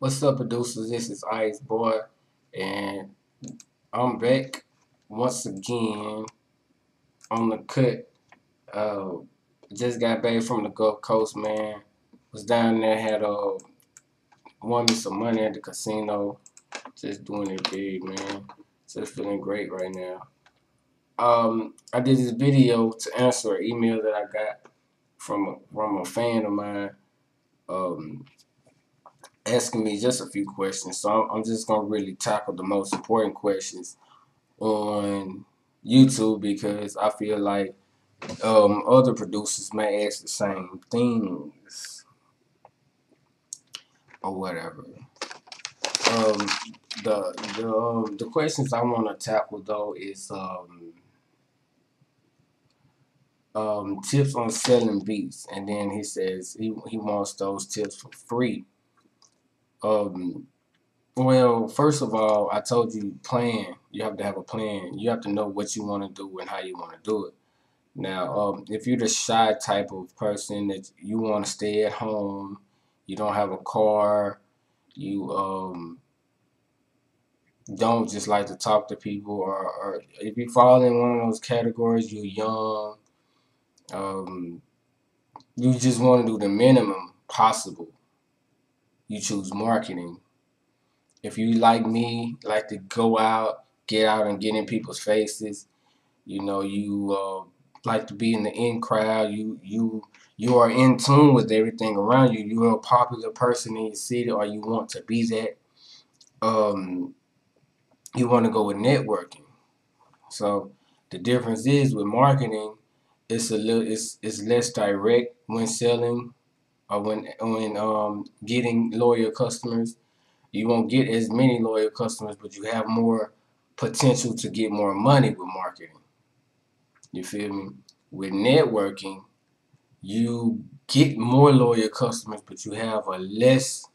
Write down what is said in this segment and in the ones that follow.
What's up, producers? This is Ice Boy, and I'm back once again on the cut. Uh, just got back from the Gulf Coast, man. Was down there, had won me some money at the casino. Just doing it big, man. Just feeling great right now. I did this video to answer an email that I got from a fan of mine. Um, Asking me just a few questions. So I'm just gonna really tackle the most important questions on YouTube because I feel like other producers may ask the same things or whatever. Um, the questions I want to tackle though is tips on selling beats, and then he says he wants those tips for free. Um, Well, first of all, I told you plan. You have to have a plan. You have to know what you want to do and how you want to do it. Now, if you're the shy type of person that you want to stay at home, you don't have a car, you don't just like to talk to people, or if you fall in one of those categories, you're young, um, you just want to do the minimum possible, you choose marketing. If you like me, like to go out, get out and get in people's faces, you like to be in the in crowd. You are in tune with everything around you. You're a popular person in your city, or you want to be that. Um, you want to go with networking. So the difference is with marketing, it's less direct when selling or when getting loyal customers. You won't get as many loyal customers, but you have more potential to get more money with marketing. You feel me? With networking, you get more loyal customers, but you have less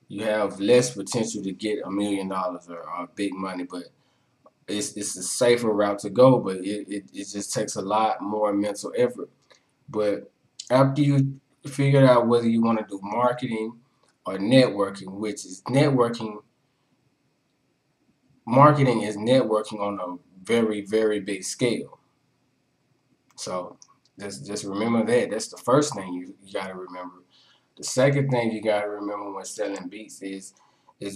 potential to get $1 million or big money. But it's a safer route to go, but it just takes a lot more mental effort. But after you figure out whether you want to do marketing or networking, which is marketing is networking on a very, very big scale. So just remember that. That's the first thing you gotta remember. The second thing you gotta remember when selling beats is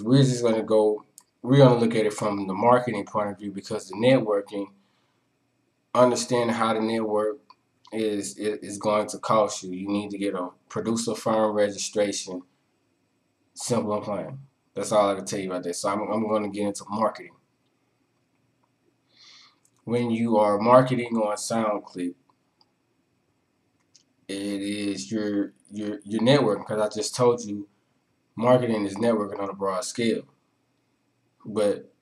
we're gonna look at it from the marketing point of view, because the networking, understanding how to network is going to cost you. You need to get a producer firm registration. Simple and plain. That's all I can tell you about that. So I'm going to get into marketing. When you are marketing on SoundClick, it is your networking, because I just told you marketing is networking on a broad scale. But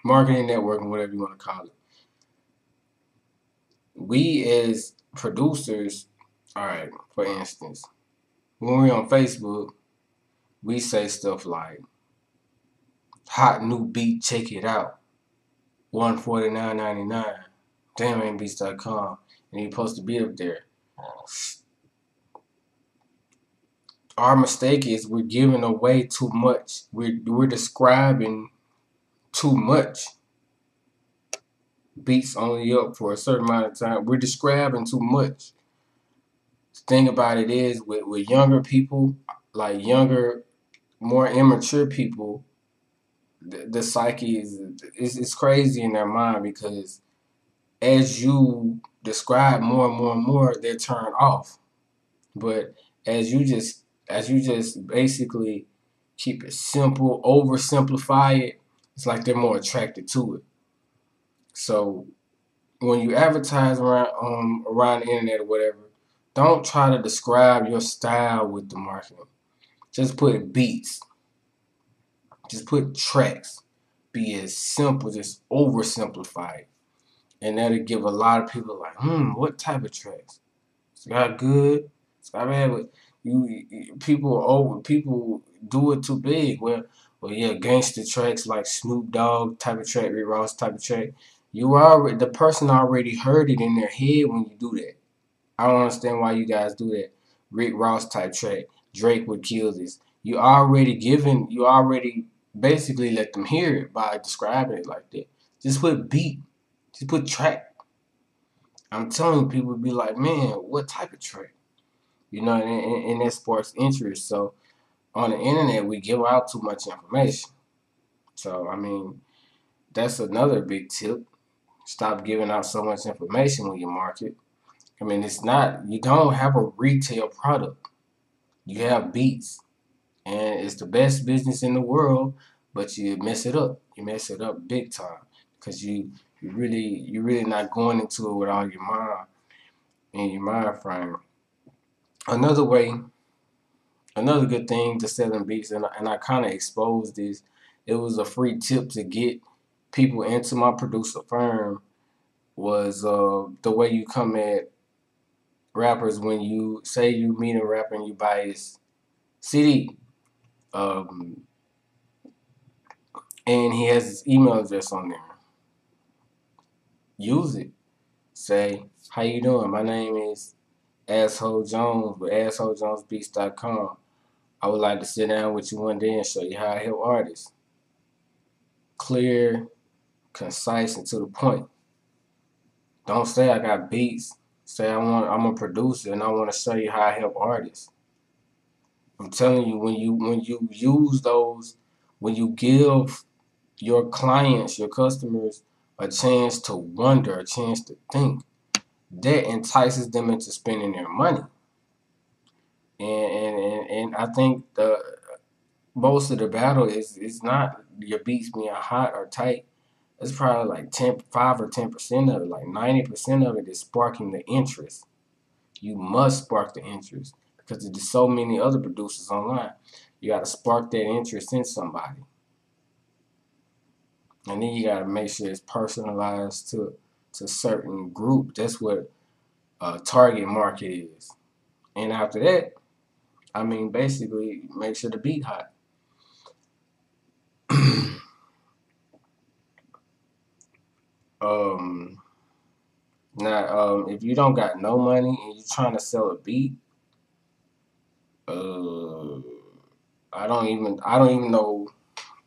marketing, networking, whatever you want to call it. We as producers, all right, for instance, when we're on Facebook, we say stuff like, hot new beat, check it out, $149.99, damnbeats.com, and you're supposed to be up there. Our mistake is we're giving away too much. We're describing too much. Beats only up for a certain amount of time. We're describing too much. The thing about it is with younger people, like younger, more immature people, the psyche is crazy in their mind, because as you describe more and more and more, they're turned off. But as you just basically keep it simple, oversimplify it, it's like they're more attracted to it. So when you advertise around the internet or whatever, don't try to describe your style with the marketing. Just put beats. Just put tracks. Be as simple, just oversimplify it. And that'll give a lot of people like, what type of tracks? It's got good. It's got bad, but people do it too big. Well, yeah, gangster tracks like Snoop Dogg type of track, Rick Ross type of track. The person already heard it in their head when you do that. I don't understand why you guys do that. Rick Ross type track. Drake would kill this. you already basically let them hear it by describing it like that. Just put beat, just put track. I'm telling people be like, man, what type of track? You know, and that sparks interest. So on the internet, we give out too much information. So I mean, that's another big tip. Stop giving out so much information when you market. I mean, it's not, you don't have a retail product. You have beats, and it's the best business in the world, but you mess it up. You mess it up big time because you're really not going into it with all your mind and your mind frame. Another way, another good thing to selling beats, and I kind of exposed this. It was a free tip to get people into my producer firm. Was the way you come at rappers when you say you meet a rapper and you buy his CD, um, and he has his email address on there. Use it. Say, how you doing? My name is Asshole Jones with AssholeJonesBeats.com. I would like to sit down with you one day and show you how I help artists. Clear, concise, and to the point. Don't say I got beats. Say I'm a producer and I want to show you how I help artists. I'm telling you, when you use those, when you give your clients, your customers, a chance to wonder, a chance to think, that entices them into spending their money. And I think the most of the battle is not your beats being hot or tight. It's probably like 5 or 10% of it. Like 90% of it is sparking the interest. You must spark the interest because there's so many other producers online. You got to spark that interest in somebody. And then you got to make sure it's personalized to certain group. That's what a target market is. And after that, I mean, basically, make sure the beat hot. Now, if you don't got no money and you're trying to sell a beat, I don't even know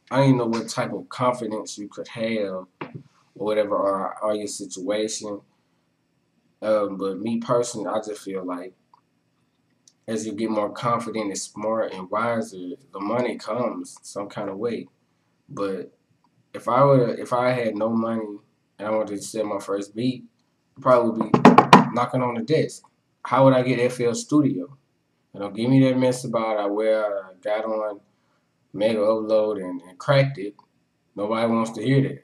what type of confidence you could have or whatever or your situation. But me personally, I just feel like as you get more confident and smart and wiser, the money comes some kind of way. But if I had no money and I wanted to sell my first beat, I'd probably be knocking on the desk. How would I get FL Studio? You know, give me that mess about where I got on Mega Upload and cracked it. Nobody wants to hear that.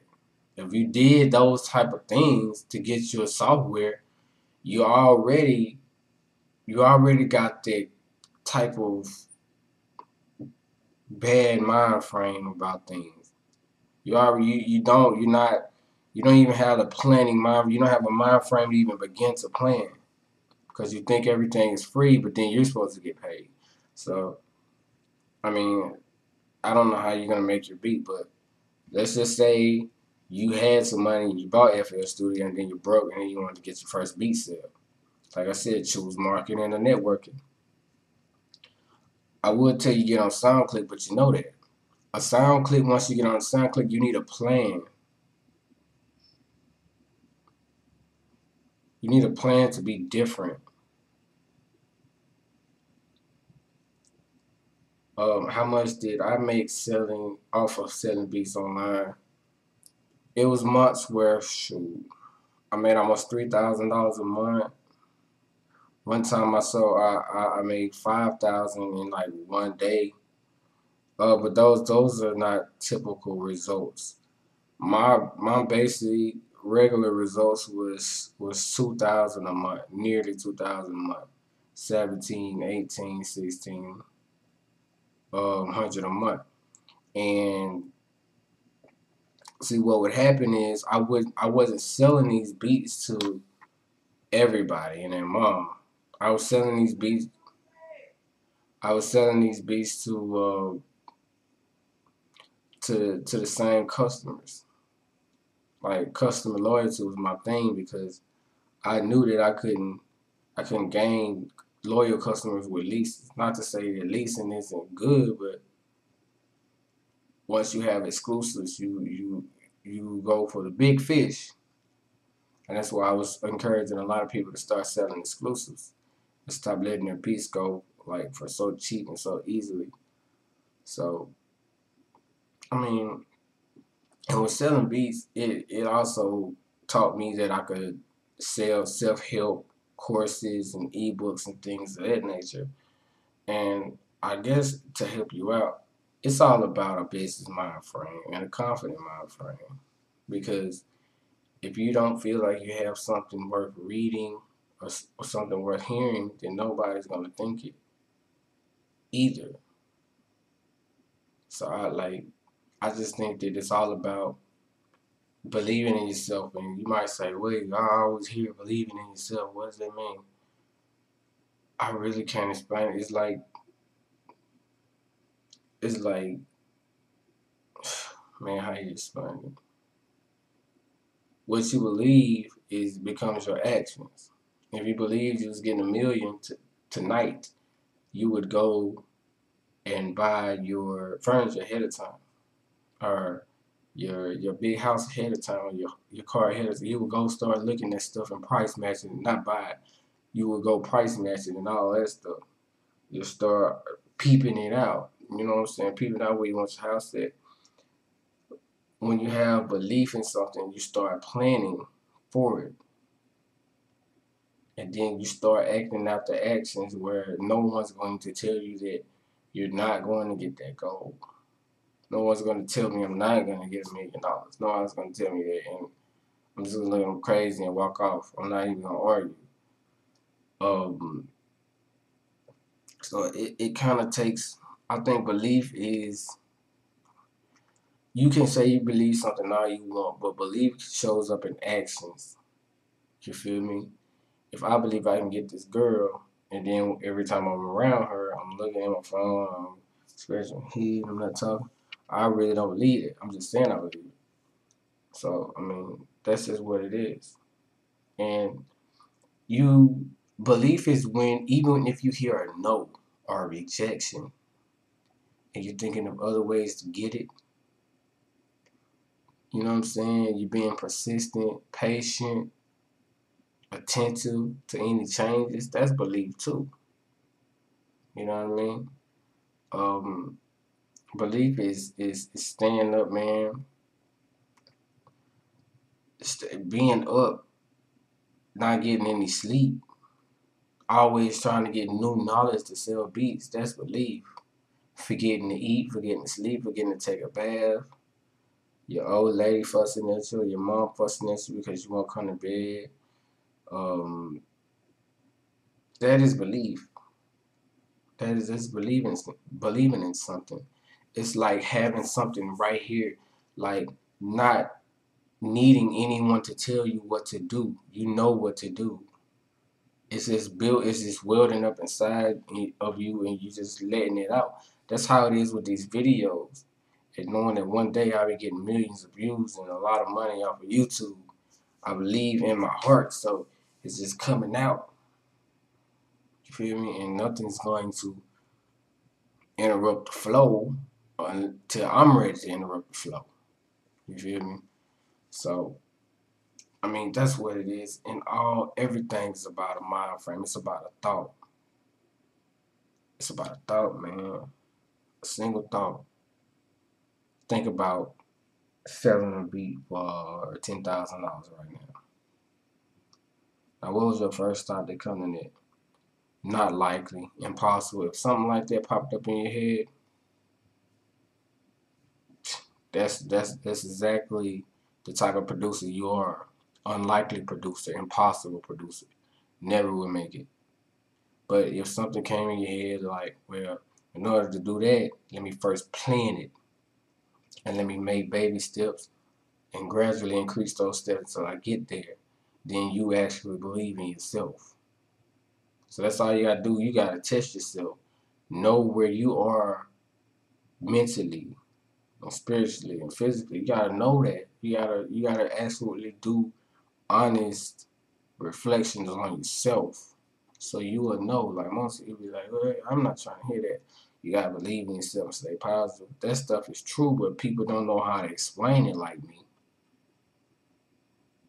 If you did those type of things to get your software, you already got that type of bad mind frame about things. You don't even have the planning mind. You don't have a mind frame to even begin to plan because you think everything is free, but then you're supposed to get paid. So, I mean, I don't know how you're gonna make your beat, but let's just say you had some money, you bought FL Studio, and then you broke, and then you wanted to get your first beat sale. Like I said, choose marketing and networking. I would tell you get on SoundClick, but you know that. A SoundClick, once you get on SoundClick, you need a plan. You need a plan to be different. How much did I make selling off of selling beats online? It was months where, shoot, I made almost $3,000 a month. One time I made 5,000 in like one day. But those are not typical results. My basic regular results was 2,000 a month, nearly 2,000 a month, 17, 18, 16, 100 a month. And see, what would happen is I wasn't selling these beats to everybody and their mom. I was selling these beats. I was selling these beats to the same customers. Like customer loyalty was my thing because I knew that I couldn't gain loyal customers with leases. Not to say that leasing isn't good, but once you have exclusives, you go for the big fish. And that's why I was encouraging a lot of people to start selling exclusives and stop letting their beats go like for so cheap and so easily. So I mean, and with selling beats, it also taught me that I could sell self-help courses and ebooks and things of that nature. And I guess to help you out, it's all about a business mind frame and a confident mind frame. Because if you don't feel like you have something worth reading or something worth hearing, then nobody's gonna think it either. So I just think that it's all about believing in yourself. And you might say, wait, I always hear believing in yourself. What does that mean? I really can't explain it. It's like, man, how you explain it? What you believe is becomes your actions. If you believe you was getting 1 million tonight, you would go and buy your furniture ahead of time, or your big house ahead of time, or your car ahead of time. You would go start looking at stuff and price matching, not buy it. You would go price matching and all that stuff. You start peeping it out. You know what I'm saying? Peeping out where you want your house at. When you have belief in something, you start planning for it. And then you start acting out the actions where no one's going to tell you that you're not going to get that goal. No one's going to tell me I'm not going to get $1 million. No one's going to tell me that. And I'm just going to look crazy and walk off. I'm not even going to argue. So it kind of takes, I think belief is, you can say you believe something all you want, but belief shows up in actions. You feel me? If I believe I can get this girl, and then every time I'm around her, I'm looking at my phone, I'm scratching my head, I'm not talking, I really don't believe it. I'm just saying I believe it. So, I mean, that's just what it is. And belief is when, even if you hear a no or a rejection, and you're thinking of other ways to get it, you know what I'm saying? You're being persistent, patient, attentive to any changes. That's belief too. You know what I mean? Belief is staying up, man. Being up, not getting any sleep, always trying to get new knowledge to sell beats. That's belief. Forgetting to eat, forgetting to sleep, forgetting to take a bath. Your old lady fussing at you, your mom fussing at you because you won't come to bed. That is belief. That's believing in something. It's like having something right here, like not needing anyone to tell you what to do. You know what to do. It's just welding up inside of you, and you just letting it out. That's how it is with these videos. And knowing that one day I'll be getting millions of views and a lot of money off of YouTube, I believe in my heart. So it's just coming out. You feel me? And nothing's going to interrupt the flow until I'm ready to interrupt the flow. You feel me? So, I mean, that's what it is. And everything's about a mind frame. It's about a thought. It's about a thought, man. A single thought. Think about selling a beat for $10,000 right now. Now, what was your first thought that come to that? Not likely, impossible. If something like that popped up in your head, that's exactly the type of producer you are. Unlikely producer, impossible producer. Never will make it. But if something came in your head like, well, in order to do that, let me first plan it. And let me make baby steps and gradually increase those steps until I get there. Then you actually believe in yourself. So that's all you gotta do. You gotta test yourself. Know where you are mentally and spiritually and physically. You gotta know that. You gotta absolutely do honest reflections on yourself. So you will know. Like most people be like, well, I'm not trying to hear that. You gotta believe in yourself and stay positive. That stuff is true, but people don't know how to explain it like me.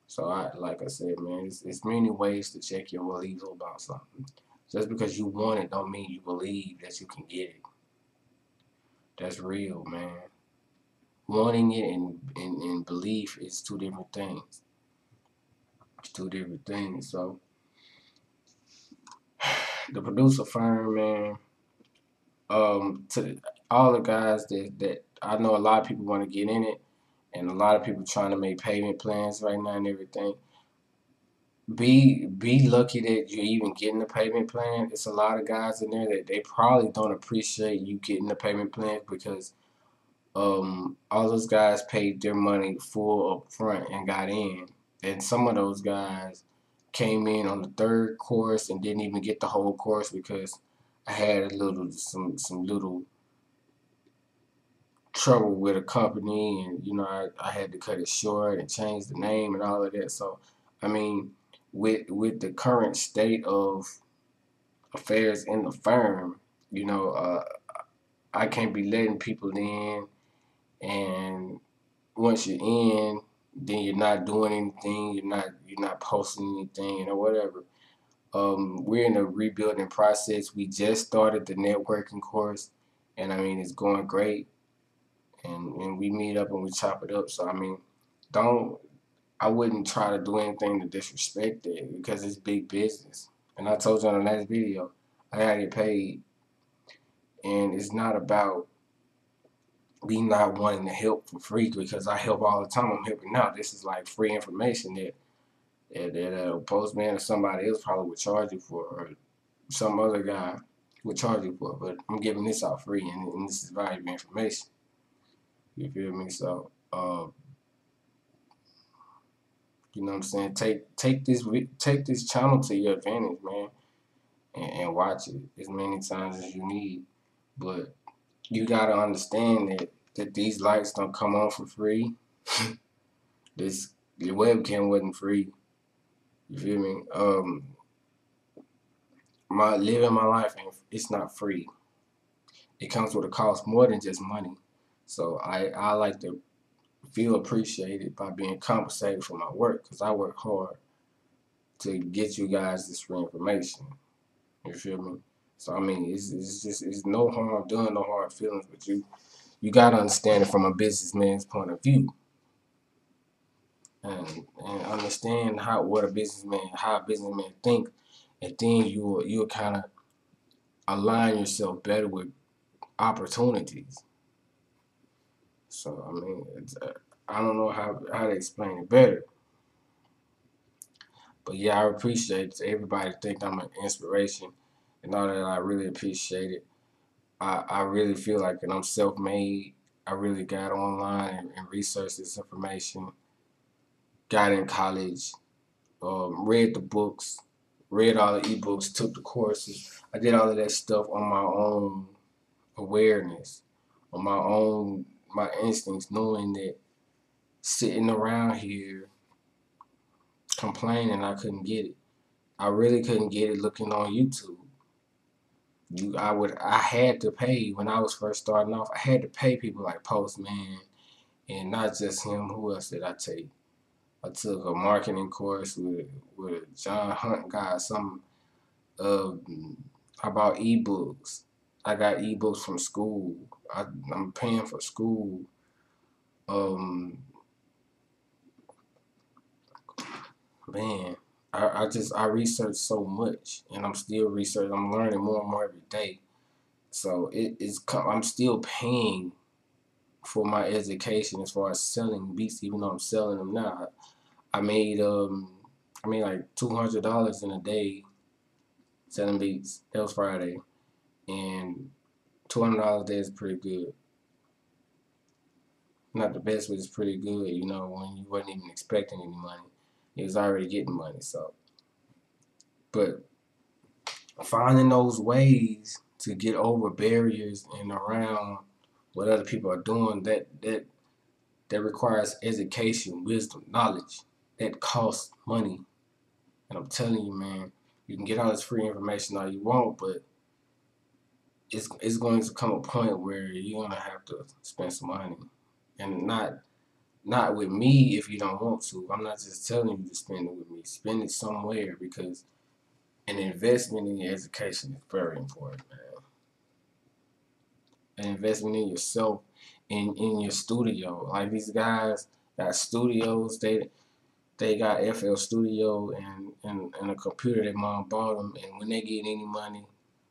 So like I said, man, it's many ways to check your beliefs about something. Just because you want it don't mean you believe that you can get it. That's real, man. Wanting it and belief is two different things. It's two different things. So the producer firm, man, to all the guys that I know a lot of people want to get in it, and a lot of people trying to make payment plans right now and everything. Be lucky that you're even getting a payment plan. It's a lot of guys in there that they probably don't appreciate you getting the payment plan because all those guys paid their money full up front and got in, and some of those guys came in on the third course and didn't even get the whole course because I had some little trouble with a company, and I had to cut it short and change the name and all of that. So I mean, with the current state of affairs in the firm, you know, uh, I can't be letting people in, and once you're in, then you're not doing anything, you're not posting anything or whatever. We're in a rebuilding process. We just started the networking course, and I mean it's going great. And we meet up and we chop it up. So I mean, don't I wouldn't try to do anything to disrespect it because it's big business. And I told you on the last video, I gotta get paid, and it's not about me not wanting to help for free because I help all the time. I'm helping out. This is like free information that a postman or somebody else probably would charge you for, or some other guy would charge you for. But I'm giving this out free, and this is valuable information. You feel me? So, you know what I'm saying? Take this channel to your advantage, man, and watch it as many times as you need. But you gotta understand that these lights don't come on for free. This the webcam wasn't free. You feel me? My living my life, it's not free. It comes with a cost more than just money. So I like to feel appreciated by being compensated for my work because I work hard to get you guys this free information. You feel me? So I mean, it's no harm done, no hard feelings, but you gotta understand it from a businessman's point of view, and understand how a businessman think, and then you'll kind of align yourself better with opportunities. So I mean, I don't know how to explain it better, but yeah, I appreciate everybody think I'm an inspiration and all that. I really appreciate it. I really feel like that I'm self-made. I really got online and researched this information. Got in college, read the books, read all the ebooks, took the courses. I did all of that stuff on my own awareness, on my instincts, knowing that sitting around here complaining I couldn't get it. I really couldn't get it looking on YouTube. I had to pay when I was first starting off. I had to pay people like Postman, and not just him. Who else did I take? I took a marketing course with John Hunt guy. Some about ebooks. I got ebooks from school. I'm paying for school. Um, man, I research so much, and I'm still researching. I'm learning more and more every day. So I'm still paying for my education as far as selling beats, even though I'm selling them now. I made like $200 in a day selling beats. That was Friday, and $200 a day is pretty good. Not the best, but it's pretty good. You know, when you wasn't even expecting any money, it was already getting money. So, but finding those ways to get over barriers and around what other people are doing that requires education, wisdom, knowledge. That costs money. And I'm telling you, man, You can get all this free information all you want, but it's going to come a point where you're gonna have to spend some money, and not with me if you don't want to. I'm not just telling you to spend it with me. Spend it somewhere, because an investment in your education is very important, man. An investment in yourself, in your studio. Like these guys got studios. They got FL Studio and a computer that mom bought them. And when they get any money,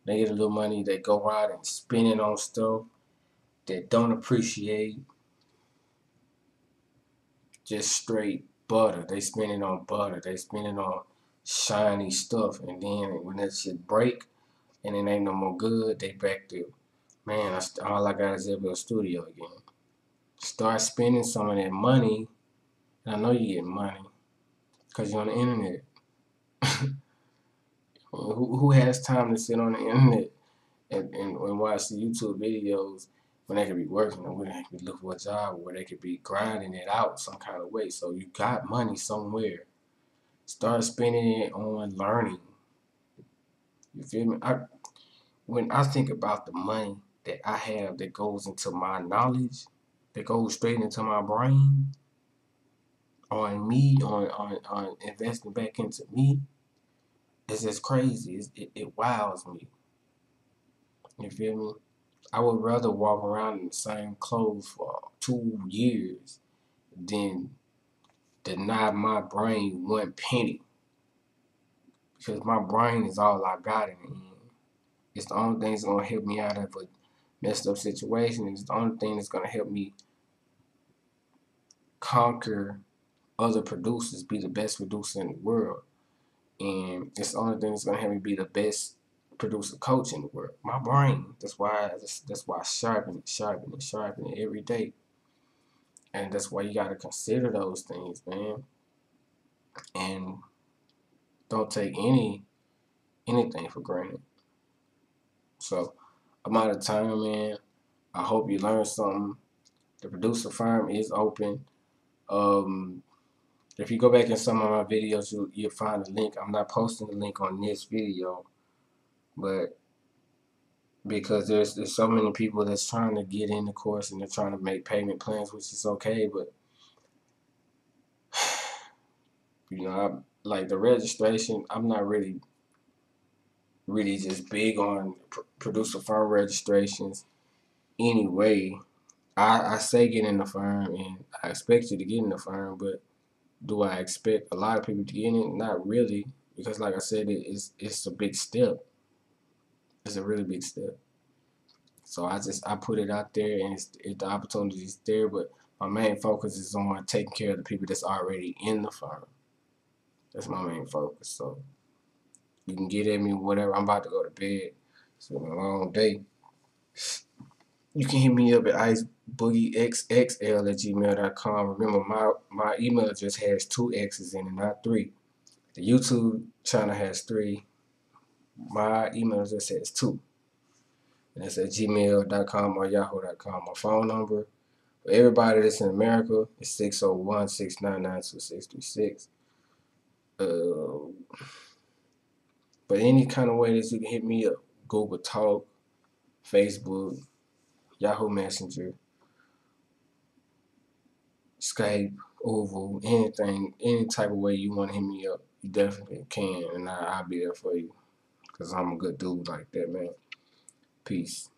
they get a little money, they go out and spend it on stuff that don't appreciate. Just straight butter. They spend it on butter. They spend it on shiny stuff. And then when that shit break and it ain't no more good, they back to, man, all I got is FL Studio again. Start spending some of that money. And I know you get money because you're on the internet. Who has time to sit on the internet and watch the YouTube videos when they could be working, or when they could look for a job, where they could be grinding it out some kind of way? So you got money somewhere. Start spending it on learning. You feel me? When I think about the money that I have that goes into my knowledge, that goes straight into my brain, on me, on investing back into me, it's just crazy. It wows me. You feel me? I would rather walk around in the same clothes for 2 years than deny my brain 1 penny. Because my brain is all I got in the end. It's the only thing that's going to help me out of a messed up situation. It's the only thing that's going to help me conquer other producers, be the best producer in the world. And it's the only thing that's going to help me be the best producer coach in the world. My brain. That's why I sharpen it every day. And that's why you got to consider those things, man. And don't take anything for granted. So I'm out of time, man. I hope you learned something. The producer firm is open. If you go back in some of my videos, you'll find a link. I'm not posting the link on this video, but because there's so many people that's trying to get in the course and they're trying to make payment plans, which is okay, but you know, like the registration, I'm not really just big on producer firm registrations anyway. I say get in the firm and I expect you to get in the firm, but do I expect a lot of people to get in it? Not really, because like I said, it's a big step. It's a really big step. So I put it out there, and the opportunity is there, but my main focus is on taking care of the people that's already in the firm. That's my main focus. So you can get at me whatever. I'm about to go to bed. It's been a long day. You can hit me up at iceboogieXXL@gmail.com. Remember, my email address has 2 X's in it, not 3. The YouTube channel has 3. My email address has 2. And that's at gmail.com or yahoo.com. My phone number for everybody that's in America is 601-699-2636. But any kind of way that you can hit me up, Google Talk, Facebook, Yahoo Messenger, Skype, Oval, anything, any type of way you want to hit me up, you definitely can, and I'll be there for you, because I'm a good dude like that, man. Peace.